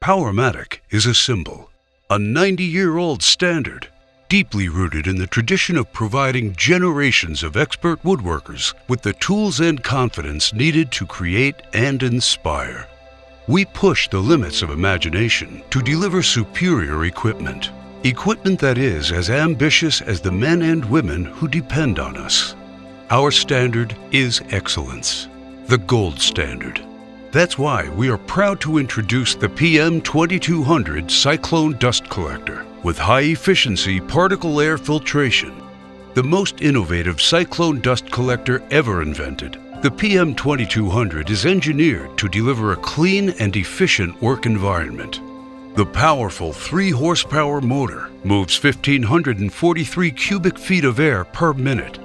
Powermatic is a symbol, a 90-year-old standard, deeply rooted in the tradition of providing generations of expert woodworkers with the tools and confidence needed to create and inspire. We push the limits of imagination to deliver superior equipment. Equipment that is as ambitious as the men and women who depend on us. Our standard is excellence, the gold standard. That's why we are proud to introduce the PM2200 Cyclone dust collector with high-efficiency particle air filtration. The most innovative cyclone dust collector ever invented, the PM2200 is engineered to deliver a clean and efficient work environment. The powerful 3-horsepower motor moves 1,543 cubic feet of air per minute.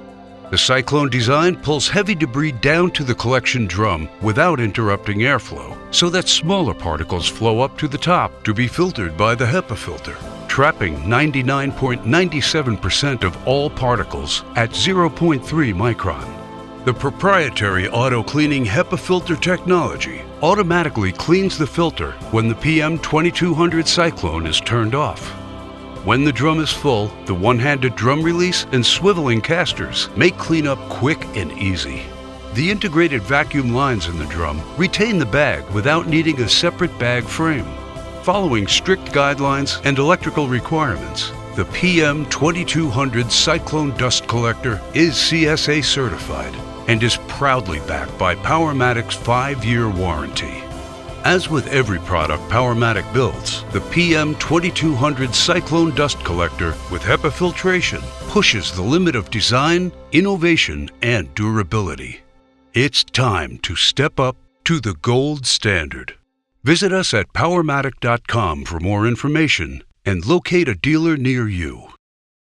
The Cyclone design pulls heavy debris down to the collection drum without interrupting airflow, so that smaller particles flow up to the top to be filtered by the Hepa filter, trapping 99.97% of all particles at 0.3 micron. The proprietary auto-cleaning Hepa filter technology automatically cleans the filter when the PM2200 Cyclone is turned off. When the drum is full, the one-handed drum release and swiveling casters make cleanup quick and easy. The integrated vacuum lines in the drum retain the bag without needing a separate bag frame. Following strict guidelines and electrical requirements, the PM2200 Cyclone dust collector is Csa Certified and is proudly backed by Powermatic's 5-year warranty. As with every product Powermatic builds, the PM2200 Cyclone dust collector with Hepa filtration pushes the limit of design, innovation, and durability. It's time to step up to the gold standard. Visit us at Powermatic.com for more information and locate a dealer near you.